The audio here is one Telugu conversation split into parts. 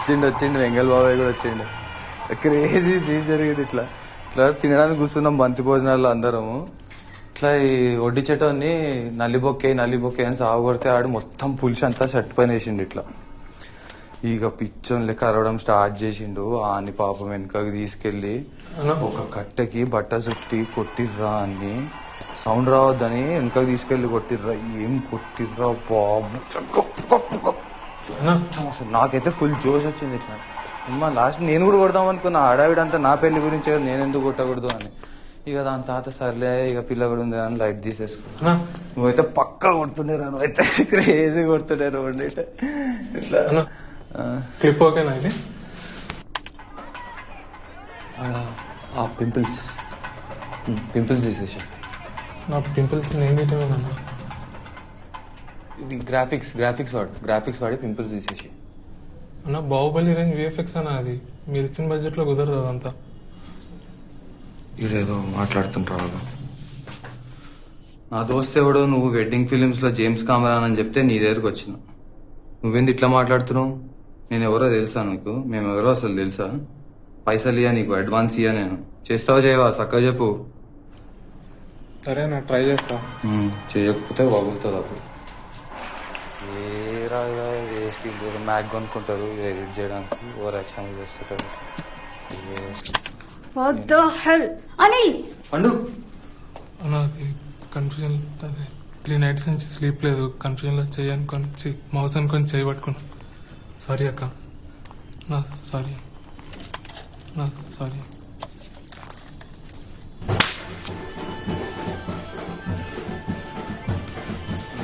వచ్చిండు వెంగళ బాబాయ్ కూడా వచ్చిండు. క్రేజీ సీన్ జరిగింది. ఇట్లా ఇట్లా తినడానికి కూర్చున్నాం బంతి భోజనాల్లో అందరము. ఇట్లా ఈ వడ్డిచేటోని నల్లిబొక్కే అని సాగు కొడితే ఆడు మొత్తం పులిసి అంతా షర్ట్ పైన వేసిండు. ఇట్లా ఇక పిచ్చోన్ లెక్క అరవడం స్టార్ట్ చేసిండు. ఆని పాపం వెనకకి తీసుకెళ్లి ఒక కట్టెకి బట్ట చుట్టి కొట్టిర్రా అని, సౌండ్ రావద్దని వెనకకి తీసుకెళ్లి కొట్టిర్రా. ఏం కొట్టిర్రా బాబు, నాకైతే ఫుల్ జోష్ వచ్చింది. ఇట్లా మా లాస్ట్ నేను కూడా కొడదాం అనుకున్నా. ఆడావిడంతా నా పెళ్లి గురించి నేను ఎందుకు కొట్టకూడదు అని. ఇక దాని తాత సర్లే ఇక పిల్ల కూడా ఉంది అని లైట్ తీసేసుకున్నా. నువ్వైతే పక్కా కొడుతుండేరా, నువ్వైతే క్రేజీ కొడుతుండేరు ఇట్లా. క్లిప్ ఓకేనా ఇది? పింపుల్స్ తీసేసా. నా పింపుల్స్ నేను తీయటమేనన్నా. ఇది గ్రాఫిక్స్ వాడి పింపుల్స్ తీసేసి అన్న. బాహుబలి రేంజ్ విఎఫ్ఎక్స్ అన్న అది. మీరు ఇచ్చిన బడ్జెట్ లో కుదరదు అదంతా. ఇదేదో మాట్లాడుతుంటారు. నా దోస్త్ ఎవడో నువ్వు వెడ్డింగ్ ఫిలిమ్స్ లో జేమ్స్ కామరాన్ అని చెప్తే నీ దగ్గరకు వచ్చిన. నువ్వేంది ఇట్లా మాట్లాడుతున్నావు? నేను ఎవరో తెలుసా నీకు? మేమెవరో అసలు తెలుసా? పైసలు ఇయ్యా నీకు, అడ్వాన్స్ ఇయ్యా. నేను చేస్తావా చేయవా చక్కగా చెప్పు. సరే నా ట్రై చేస్తా. చేయకపోతే బాగుతుంది. అప్పుడు ఏ రాగా వేస్ట్ మ్యాక్ కొనుక్కుంటారు ఎడిట్ చేయడానికి, ఓవర్ యాక్షన్ చేస్తుంటారు. కన్ఫ్యూజన్ 3 nights నుంచి స్లీప్ లేదు. కన్ఫ్యూజన్ లో చేయనుకొని మౌస్ అనుకొని చేయబట్టుకున్నా. సారీ అక్క, నా సారీ.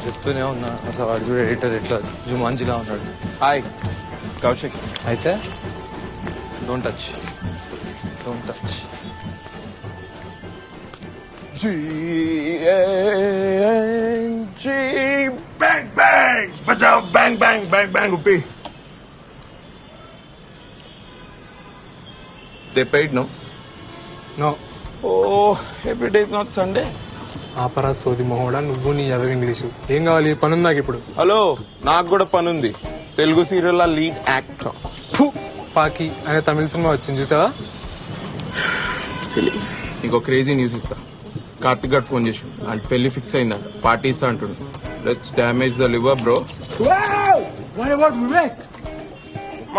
చెప్తూనే ఉన్నా అసలు వాడు కూడా ఎడిటర్ ఎట్లా జుమాంజిలా ఉన్నాడు. హాయ్ కౌశిక్. అయితే don't touch. Bang bang, bajao bang bang uppi. They paid no? No. Oh, every day is not Sunday. ఆపరా సోది మొహోడా, నువ్వు నీ ఎదవ ఇంగ్లీషు. ఏం కావాలి? పనుంది నాకు ఇప్పుడు. హలో, నాకు కూడా పనుంది. తెలుగు సీరియల్ లీడ్ యాక్టర్ పాకి అనే తమిళ సినిమా వచ్చింది చూసావా? ఇంకో క్రేజీ న్యూస్ ఇస్తా. కార్తిక్ గారు ఫోన్ చేసి అంటే పెళ్లి ఫిక్స్ అయిందంట, పార్టీ ఇస్తా అంటుండు. Let's damage the liver bro. What about Vivek?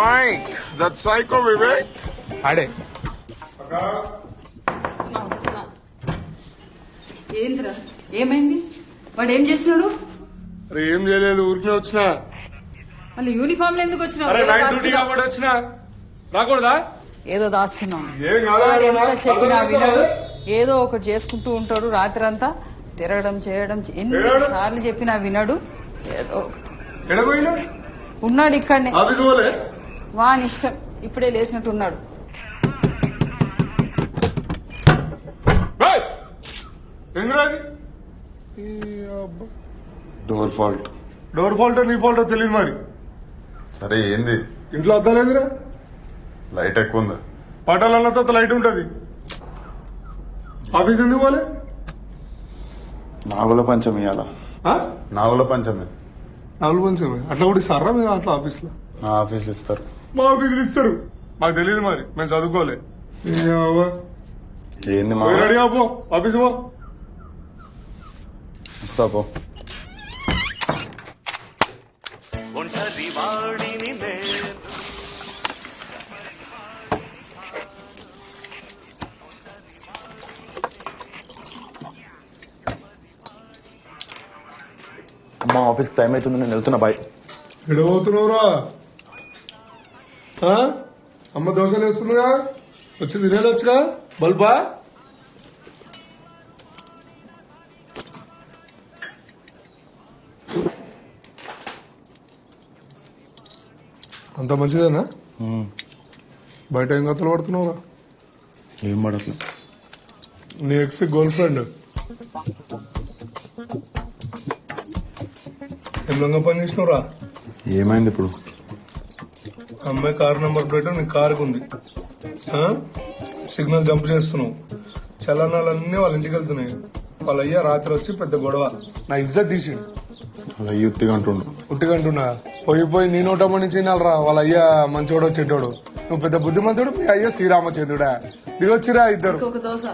Mike, that psycho Vivek. ఆడే వస్తున్నా. ఏంద్రా ఏమైంది? వాడు ఏం చేస్తున్నాడు? అరే ఏం చేయలేదు, ఊరికే వచ్చినా. మళ్ళీ యూనిఫామ్ లో ఎందుకు వచ్చినావు? వచ్చినా రాకూడదా? ఏదో దాస్తున్నావు. ఏం కాదు, వాడు ఎంత చెప్పినా వినడు. ఏదో ఒకటి చేసుకుంటూ ఉంటాడు. రాత్రంతా తిరగడం చేయడం, ఎన్ని సార్లు చెప్పినా వినడు. ఏదో ఉన్నాడు ఇక్కడనే. వాని ఇష్టం. ఇప్పుడే లేచినట్టు ఉన్నాడు. డోర్ ఫాల్ట్ నీ ఫాల్ట్ తెలియదు మరి. సరే ఏంది? ఇంట్లో అద్దలేదురా, లైట్ ఎక్కువ ఉందా? పటాలన్నతో లైట్ ఉంటది. ఆఫీస్ ఎందుకు పోలే? నాగుల పంచమి అలా. నాగుల పంచమి. నాగుల పంచమి అట్లా కూడా ఇస్తారా మీరు అట్లా ఆఫీస్ లో? నా ఆఫీస్లో ఇస్తారు. మా ఆఫీసులు ఇస్తారు. మాకు తెలియదు మరి, మేము చదువుకోలే. ఏంది మా రెడీ పో, ఆఫీస్ పో. ఇస్తా పో. అమ్మా ఆఫీస్కి టైం అవుతుంది, నేను వెళ్తున్నా. బాయ్. ఎడబోతున్నావురా? అమ్మ దోశలు వేస్తుందిగా, వచ్చి తినేదొచ్చుగా. బల్బా అంత మంచిదేనా? బయట ఏం కథలు పడుతున్నావురా? ఏం పడట్లే. నీ ఎక్స్ గర్ల్ ఫ్రెండ్ ఎల్లంగా పని చేసినవురా? ఏమైంది ఇప్పుడు? అమ్మాయి కారు నెంబర్ ప్లేట్ నీ కారుకు ఉంది. సిగ్నల్ జంప్ చేస్తున్నావు. చలనాలన్నీ వాళ్ళ ఇంటికి వెళ్తున్నాయి. వాళ్ళ అయ్యా రాత్రి వచ్చి పెద్ద గొడవ. నా ఇజ్జత్ తీసిండు. అలా ఉత్తిగా అంటుండు. ఉట్టిగా అంటున్నా పోయి నీ నోటమ్మ నుంచి వినాలరా వాళ్ళ అయ్యా మంచోడు చెడ్డోడు. నువ్వు పెద్ద బుద్ధిమంతుడు, మీ అయ్యా శ్రీరామచంద్రుడా. దిగొచ్చిరా ఇద్దరు. ఒక దోశ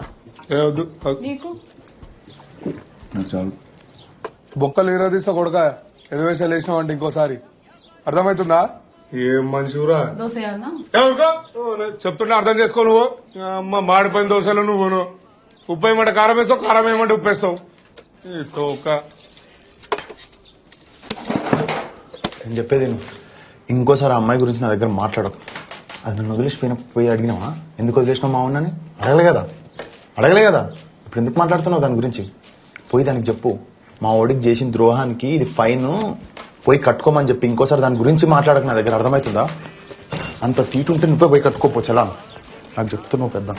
ఏ వద్దు నీకు నాకు చాలు. బొక్కలు ఈరదీస్తా కొడక ఎదవేశాలు వేసినావు అంటే ఇంకోసారి అర్థమవుతుందా? ఏం మంచిరా దోశ ఏమన్నా చెప్తున్నా అర్థం చేసుకో. నువ్వు అమ్మ మాడిపోయిన దోశలు నువ్వు ఉప్పు ఏమంటే కారం వేస్తావు, కారం ఏమంటే ఉప్పు వేస్తావు. తోక నేను చెప్పేది నువ్వు ఇంకోసారి ఆ అమ్మాయి గురించి నా దగ్గర మాట్లాడకు. అది నన్ను పోయి అడిగినావా? ఎందుకు వదిలేసినావు మా ఉన్నని? అడగలే కదా. ఇప్పుడు ఎందుకు మాట్లాడుతున్నావు దాని గురించి? పోయి దానికి చెప్పు, మా ఓడికి చేసిన ద్రోహానికి ఇది ఫైన్, పోయి కట్టుకోమని చెప్పి ఇంకోసారి దాని గురించి మాట్లాడక నా దగ్గర. అర్థమవుతుందా? అంత తీటుంటే నువ్వే పోయి కట్టుకోపో. చలా నాకు చెప్తున్నావు పెద్ద.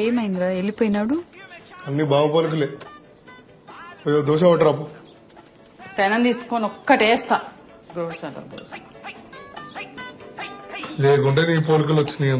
ఏమైందిరా వెళ్ళిపోయినాడు? అన్ని బాగుపోలికలే. దోశ పట్టరాపు. పెనం తీసుకొని ఒక్కటేస్తా. దోశ లేకుంటే నీ పోలికలు వచ్చినాయి.